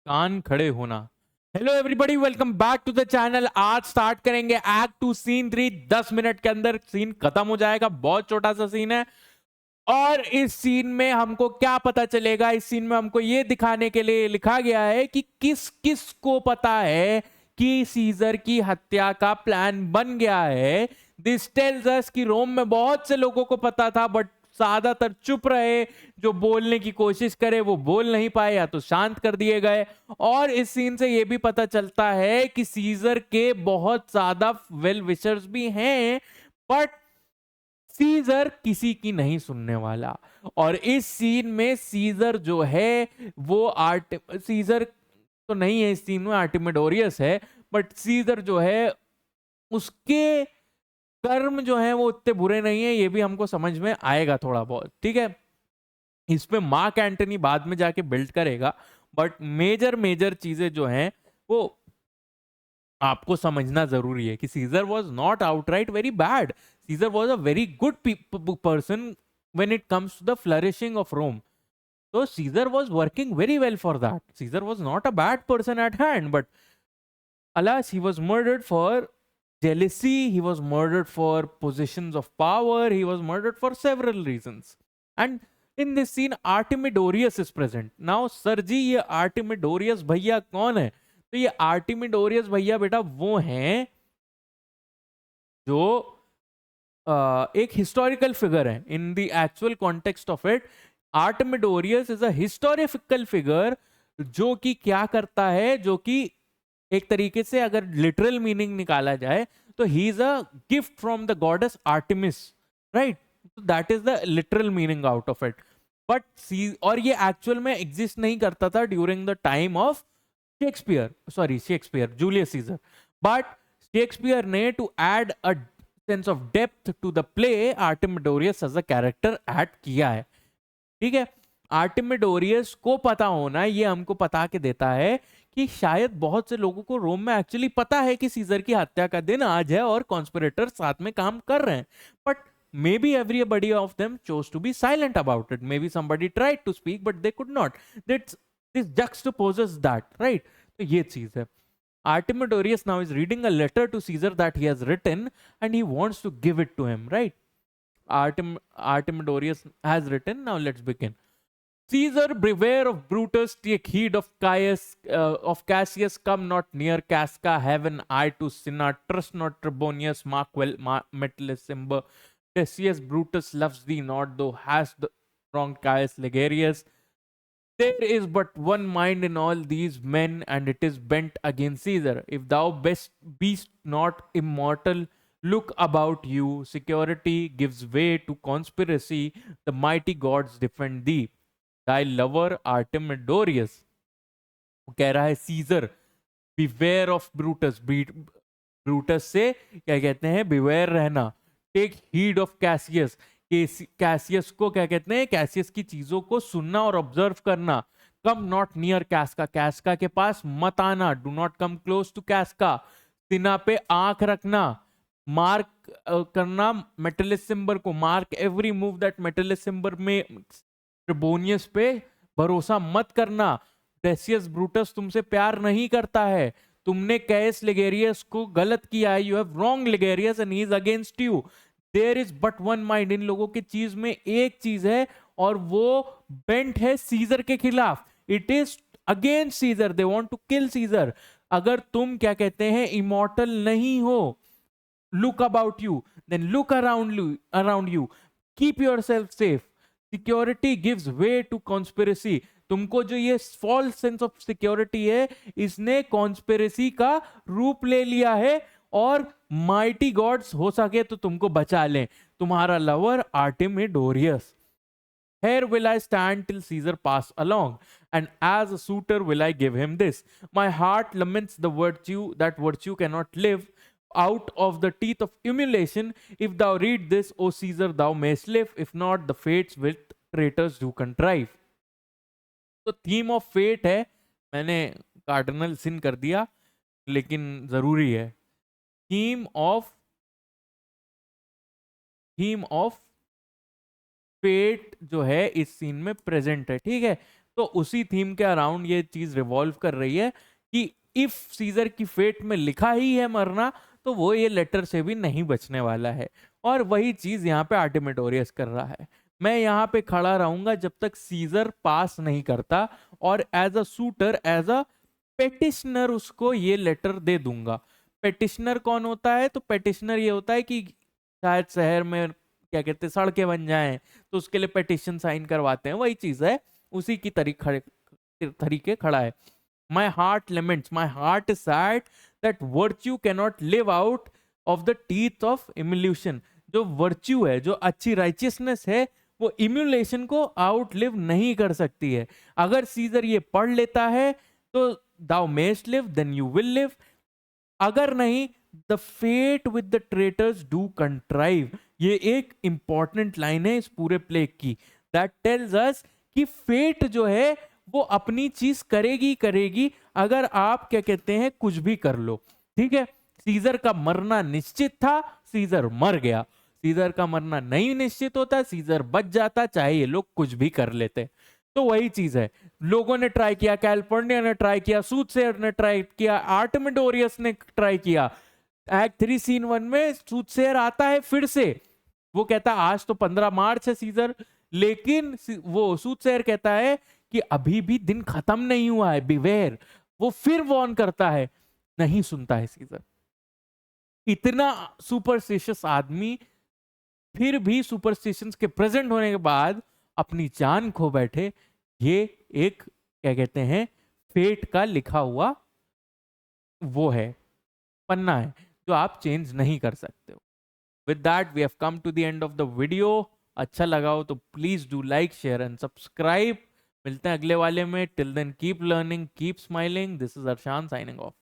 कान खड़े होना। Hello everybody, welcome back to the channel. आज स्टार्ट करेंगे एक्ट 2 सीन 3। 10 मिनट के अंदर सीन खत्म हो जाएगा। बहुत छोटा सा सीन है और इस सीन में हमको क्या पता चलेगा, इस सीन में हमको ये दिखाने के लिए लिखा गया है कि किस किस को पता है कि सीजर की हत्या का प्लान बन गया है। दिस टेल्स अस कि रोम में बहुत से लोगों को पता था बट ज्यादातर चुप रहे। जो बोलने की कोशिश करे वो बोल नहीं पाए या तो शांत कर दिए गए। और इस सीन से ये भी पता चलता है कि सीजर के बहुत ज्यादा वेल विशर्स भी हैं बट सीजर किसी की नहीं सुनने वाला। और इस सीन में सीजर जो है वो सीजर तो नहीं है इस सीन में, आर्टिमिडोरियस है। बट सीजर जो है उसके कर्म जो है वो उतने बुरे नहीं है, ये भी हमको समझ में आएगा थोड़ा बहुत। ठीक है, इस पे मार्क एंटनी बाद में जाके बिल्ड करेगा बट मेजर मेजर चीजें जो हैं वो आपको समझना जरूरी है कि Caesar was not outright very bad. Caesar was a very good person when it comes to the flourishing of Rome. So Caesar was working very well for that. Caesar was not a bad person at hand, but alas, he was murdered for jealousy, he was murdered for positions of power, he was murdered for several reasons. And in this scene, Artemidorus is present. Now, sir जी ये Artemidorus भैया कौन है? तो ये Artemidorus भैया बेटा वो हैं जो एक हिस्टोरिकल फिगर है। In the actual context of it, Artemidorus is a historical figure जो कि क्या करता है, जो कि एक तरीके से अगर लिटरल मीनिंग निकाला जाए तो he is a gift from the goddess Artemis, right? That is the literal meaning out of it. But और ये एक्चुअल में एग्जिस्ट नहीं करता था during the time of Shakespeare, Julius Caesar. But Shakespeare ने to add a sense of depth to the play, Artemidorus as a character add किया है। ठीक है, आर्टेमिडोरियस को पता होना ये हमको पता के देता है कि शायद बहुत से लोगों को रोम में एक्चुअली पता है कि सीजर की हत्या का दिन आज है और कॉन्स्पिरेटर साथ में काम कर रहे हैं। But maybe everybody of them chose to be silent about it. Maybe somebody tried to speak but they could not. This juxtaposes that, right? तो ये चीज है। Artemidorus now is reading a letter to Caesar that he has written and he wants to give it to him, right? Artemidorus has written. Now let's begin. Caesar, beware of Brutus, take heed of Cassius, come not near Casca, have an eye to Cinna, trust not Trebonius, mark well Metellus, Decius Brutus loves thee not, though hast the wrong Caius Legarius. There is but one mind in all these men, and it is bent against Caesar. If thou beest not immortal, look about you. Security gives way to conspiracy. The mighty gods defend thee. Thy lover Artemidorus. कह रहा है Caesar, beware of Brutus. Brutus से क्या कहते हैं? Beware रहना। Take heed of Cassius, Cassius को क्या कहते हैं? कैसियस की चीजों को सुनना और ऑब्जर्व करना। कम नॉट नियर कैस्का, कैस्का के पास मत आना। Do not come close to Casca. Cinna पे आंख रखना। मार्क करना मेटलिसिम्बर को। Mark every move that Metellus Cimber में। ट्रिबोनियस पे भरोसा मत करना। डेसियस ब्रूटस तुमसे प्यार नहीं करता है। तुमने कैस लेगेरियस को गलत किया है। You have wrong Ligarius and he is against you. There is but one mind. इन लोगों की चीज में एक चीज है और वो बेंट है सीजर के खिलाफ। It is against Caesar. They want to kill Caesar. अगर तुम क्या कहते हैं इमॉर्टल नहीं हो, look about you, then look around you, keep yourself safe. Security gives way to conspiracy. तुमको जो ये फॉल्स सेंस ऑफ सिक्योरिटी है, इसने कॉन्स्पिरेसी का रूप ले लिया है और माइटी गॉड्स हो सके तो तुमको बचा लें। तुम्हारा lover आर्टेमिडोरियस। Here will I stand till Caesar pass along, and as a suitor will I give him this. My heart laments the virtue, that virtue cannot live out of the teeth of emulation. If thou read this, O Caesar, thou mayst live. If not, the fates with traitors do contrive. तो theme of fate है, मैंने cardinal सिन कर दिया लेकिन जरूरी है। Theme of fate जो है इस सीन में प्रेजेंट है। ठीक है, तो उसी थीम के अराउंड ये चीज रिवॉल्व कर रही है कि इफ सीजर की फेट में लिखा ही है मरना, तो वो ये लेटर से भी नहीं बचने वाला है। और वही चीज यहाँ पे आर्टिमिटोरियस कर रहा है। मैं यहाँ पे खड़ा रहूंगा जब तक सीजर पास नहीं करता, और as a suitor, as a petitioner उसको ये लेटर दे दूंगा। पेटिशनर कौन होता है? तो पेटिशनर ये होता है कि शायद शहर में क्या कहते हैं सड़कें बन जाएं, तो उसके लिए पेटिशन साइन करवाते हैं, वही चीज है, उसी की तरीके खड़ा है। My heart laments, my heart is sad that virtue cannot live out of the teeth of emulation. जो वर्च्यू है, जो अच्छी राइचियसनेस है, वो इम्यूलेशन को आउटलिव नहीं कर सकती है। अगर सीजर ये पढ़ लेता है तो thou mayst live, then you will live. अगर नहीं, the fate with the traitors do contrive. ये एक इंपॉर्टेंट लाइन है इस पूरे प्ले की, दैट टेल्स अस कि फेट जो है वो अपनी चीज करेगी करेगी, अगर आप क्या कहते हैं कुछ भी कर लो। ठीक है, सीजर का मरना निश्चित था, सीजर मर गया। सीजर का मरना नहीं निश्चित होता, सीजर बच जाता, चाहे ये लोग कुछ भी कर लेते। तो वही चीज है, लोगों ने ट्राई किया, कैलिफोर्निया ने ट्राई किया, सूथसेयर ने ट्राई किया, आर्टेमिडोरियस ने ट्राई किया। एक्ट 3 सीन 1 में सूथसेयर आता है फिर से, वो कहता है आज तो 15 मार्च है सीजर, लेकिन वो सूथसेयर कहता है कि अभी भी दिन खत्म नहीं हुआ है, बिवेयर। वो फिर वॉर्न करता है, नहीं सुनता है सीजर। इतना सुपरस्टिशियस आदमी फिर भी सुपरस्टिशंस के प्रेजेंट होने के बाद अपनी जान खो बैठे, ये एक क्या कहते हैं फेट का लिखा हुआ वो है, पन्ना है, जो आप चेंज नहीं कर सकते हो। With that we have come to the end of the video. अच्छा लगा हो तो please do like, share and subscribe. मिलते हैं अगले वाले में। Till then keep learning, keep smiling. This is Arshan signing of.